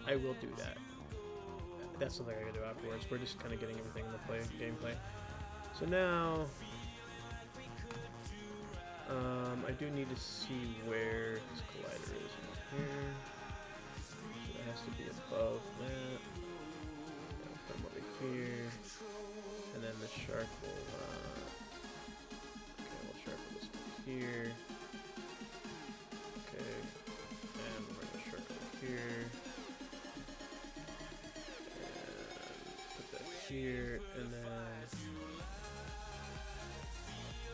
I will do that. That's something I gotta do afterwards. We're just kind of getting everything in the gameplay. So now, I do need to see where this collider is here. So it has to be above that. I'll put them over here, and then the shark will. Okay, we'll sharpen this one here. Okay, and we're gonna shark over here, and put that here, and then.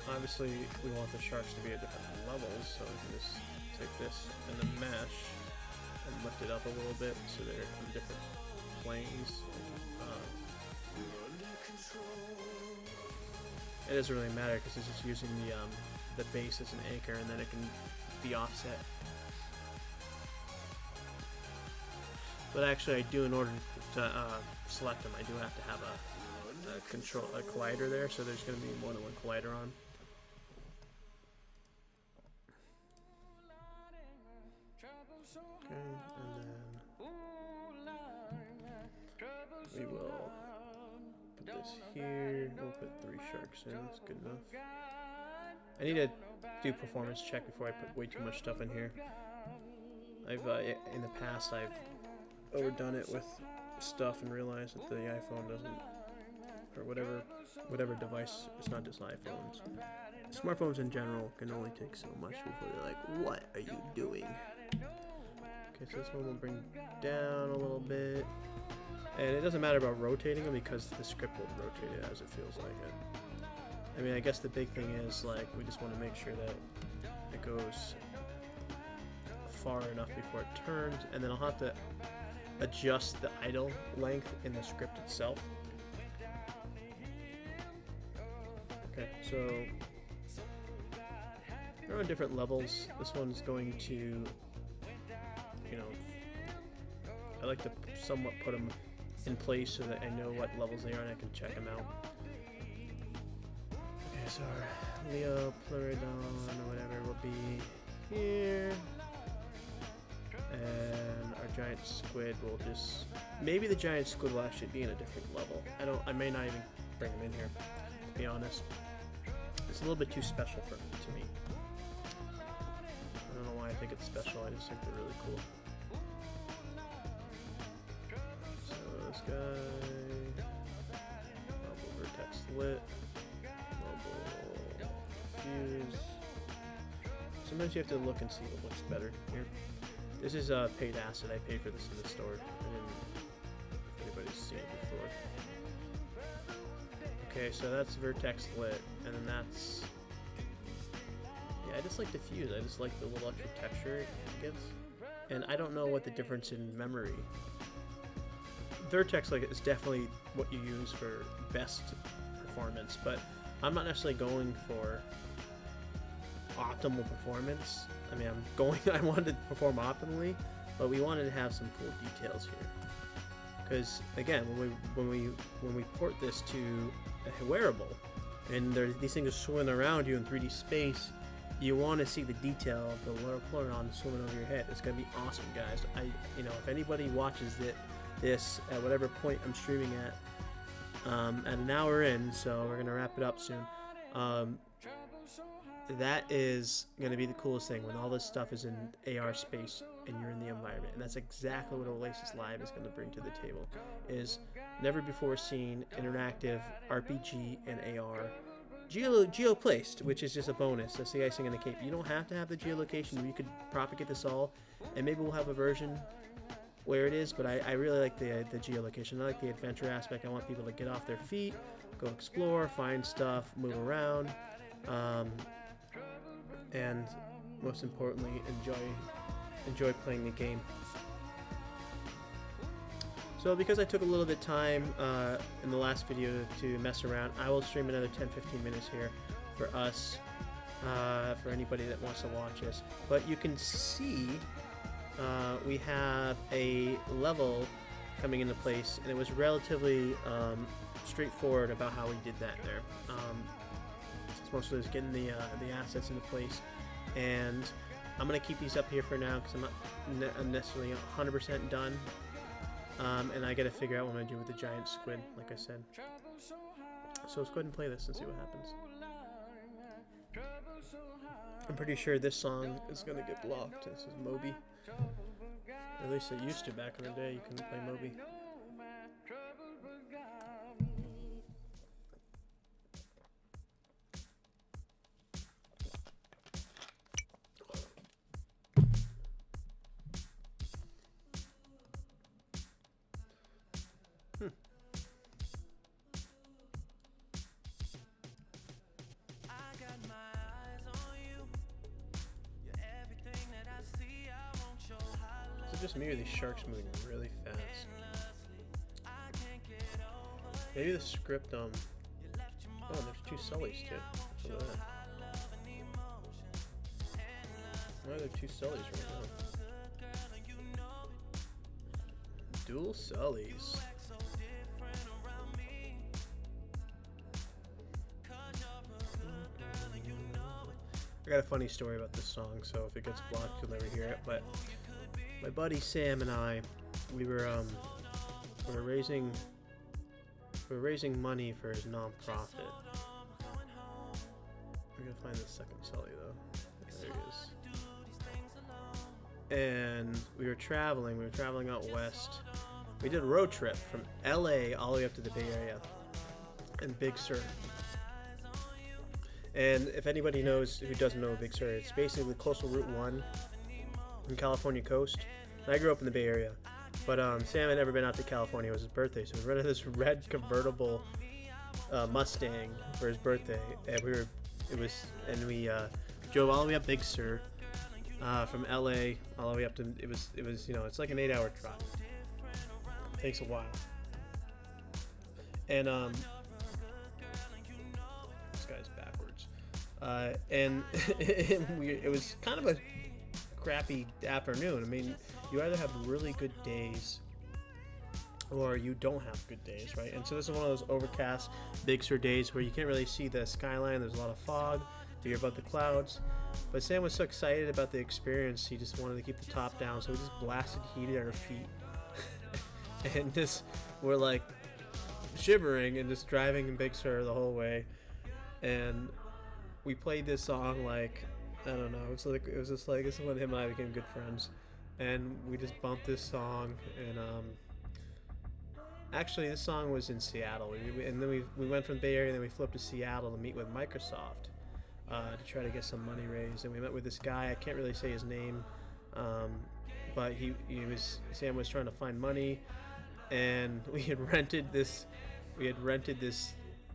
Obviously, we want the sharks to be at different levels, so we can just take this and then mesh and lift it up a little bit so they're on different planes. It doesn't really matter because it's just using the base as an anchor, and then it can be offset. But actually, I do, in order to select them, I do have to have a collider there, so there's going to be more than one collider on. Okay, and then we will put this here. We'll put 3 sharks in. That's good enough. I need to do performance check before I put way too much stuff in here. In the past I've overdone it with stuff and realized that the iPhone doesn't, or whatever device. It's not just iPhones. Smartphones in general can only take so much before they're like, "What are you doing?" Okay, so this one will bring down a little bit. And it doesn't matter about rotating them because the script will rotate it as it feels like it. I mean, I guess the big thing is, like, we just want to make sure that it goes far enough before it turns, and then I'll have to adjust the idle length in the script itself. Okay, so they're on different levels. This one's going to, you know, I like to somewhat put them in place so that I know what levels they are and I can check them out. Okay, so our Leopleurodon or whatever will be here. And our giant squid will just, maybe the giant squid will actually be in a different level. I may not even bring them in here, to be honest. It's a little bit too special to me. I don't know why I think it's special, I just think they're really cool. So this guy, bubble vertex lit, bubble fuse. Sometimes you have to look and see what looks better here. This is paid acid. I paid for this in the store. I didn't know if anybody's seen it before. Okay, so that's vertex lit, and then that's... Yeah, I just like diffuse. I just like the little extra texture it gives. And I don't know what the difference in memory. Vertex like is definitely what you use for best performance, but I'm not necessarily going for optimal performance. I mean, I wanted to perform optimally, but we wanted to have some cool details here. Because again, when we port this to a wearable, and these things are swimming around you in 3D space, you want to see the detail of the pleuron swimming over your head. It's gonna be awesome, guys. If anybody watches this at whatever point I'm streaming at an hour in, so we're gonna wrap it up soon. That is going to be the coolest thing when all this stuff is in AR space and you're in the environment. And that's exactly what Oasis Live is going to bring to the table, is never before seen interactive RPG and AR. Geo-placed, which is just a bonus. That's the icing on the cake. You don't have to have the geolocation. You could propagate this all, and maybe we'll have a version where it is, but I really like the geolocation. I like the adventure aspect. I want people to get off their feet, go explore, find stuff, move around. And most importantly, enjoy playing the game. So because I took a little bit of time in the last video to mess around, I will stream another 10-15 minutes here for us, for anybody that wants to watch us. But you can see we have a level coming into place, and it was relatively straightforward about how we did that there. Mostly just getting the assets into place, and I'm gonna keep these up here for now because I'm not necessarily 100% done, and I gotta figure out what I'm gonna do with the giant squid, like I said. So let's go ahead and play this and see what happens. I'm pretty sure this song is gonna get blocked. This is Moby. At least it used to back in the day. You couldn't play Moby. Is it just me or these sharks moving really fast? Maybe the script, oh, there's two Sullys too. Look at that. Why are there two Sullys right now? Dual Sullys. I got a funny story about this song, so if it gets blocked, you'll never hear it. But my buddy Sam and I, we were raising money for his non-profit. We're gonna find the second Sully though. There he is. And we were traveling out west. We did a road trip from LA all the way up to the Bay Area and Big Sur. And if anybody knows who doesn't know Big Sur, it's basically coastal Route 1 in California coast. And I grew up in the Bay Area, but Sam had never been out to California. It was his birthday, so we rented this red convertible Mustang for his birthday, and we drove all the way up Big Sur from LA all the way up to it was it's like an 8-hour drive. It takes a while, and this guy's backwards, and it was kind of a crappy afternoon. I mean, you either have really good days or you don't have good days, right? And so this is one of those overcast Big Sur days where you can't really see the skyline. There's a lot of fog, but you're above the clouds. But Sam was so excited about the experience, he just wanted to keep the top down, so we just blasted heat at our feet. And just we're like shivering and just driving in Big Sur the whole way. And we played this song like, I don't know, it was just like this is when him and I became good friends. And we just bumped this song, and actually this song was in Seattle, and then we went from the Bay Area, and then we flew up to Seattle to meet with Microsoft to try to get some money raised. And we met with this guy, I can't really say his name, but Sam was trying to find money, and we had rented this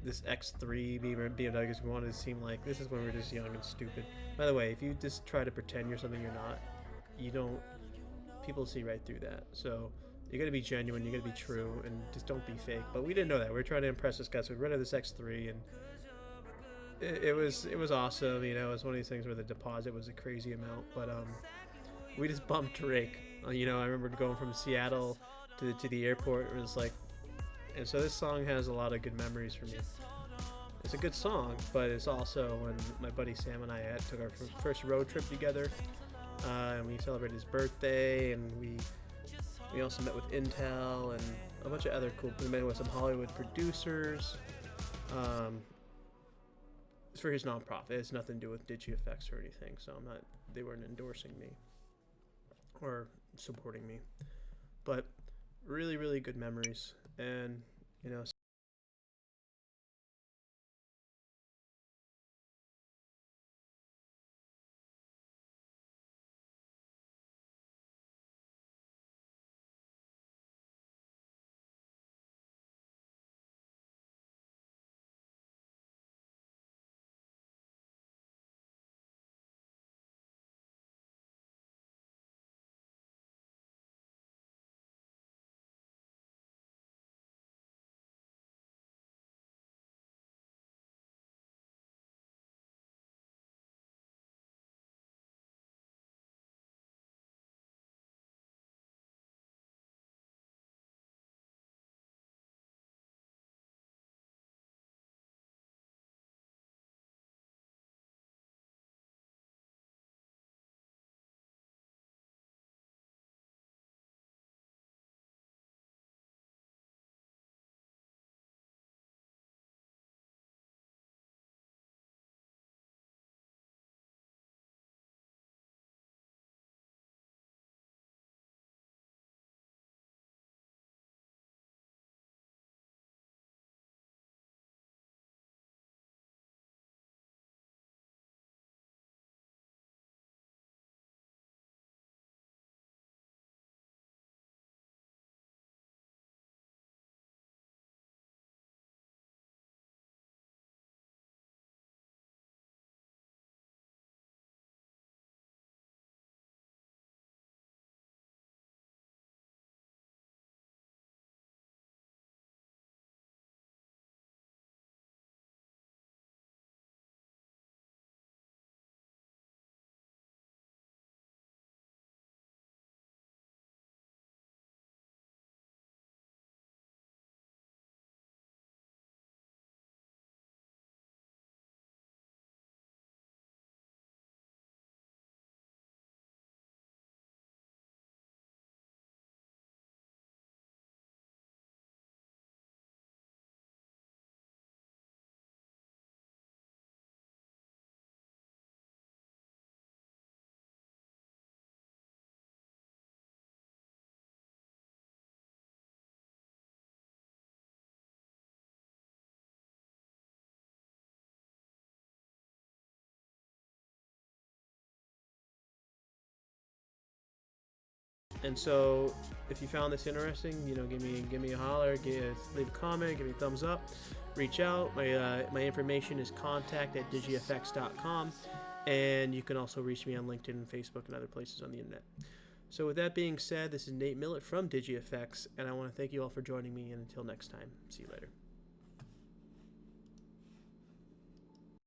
this X3 BMWs, we wanted to seem like this is when we were just young and stupid. By the way, if you just try to pretend you're something you're not, you don't. People see right through that. So you got to be genuine. You got to be true, and just don't be fake. But we didn't know that. We were trying to impress this guy, so we rented this X3, and it was awesome. You know, it was one of these things where the deposit was a crazy amount, but we just bumped Drake. You know, I remember going from Seattle to the airport. It was like, and so this song has a lot of good memories for me. It's a good song, but it's also when my buddy Sam and I took our first road trip together, and we celebrated his birthday, and we also met with Intel and a bunch of other cool. We met with some Hollywood producers. It's for his nonprofit. It has nothing to do with DigiFX or anything, so I'm not. They weren't endorsing me or supporting me, but really, really good memories, and you know. And so, if you found this interesting, you know, give me a holler, leave a comment, give me a thumbs up, reach out. My information is contact@digifx.com, and you can also reach me on LinkedIn and Facebook and other places on the internet. So with that being said, this is Nate Millett from DigiFX, and I want to thank you all for joining me. And until next time, see you later.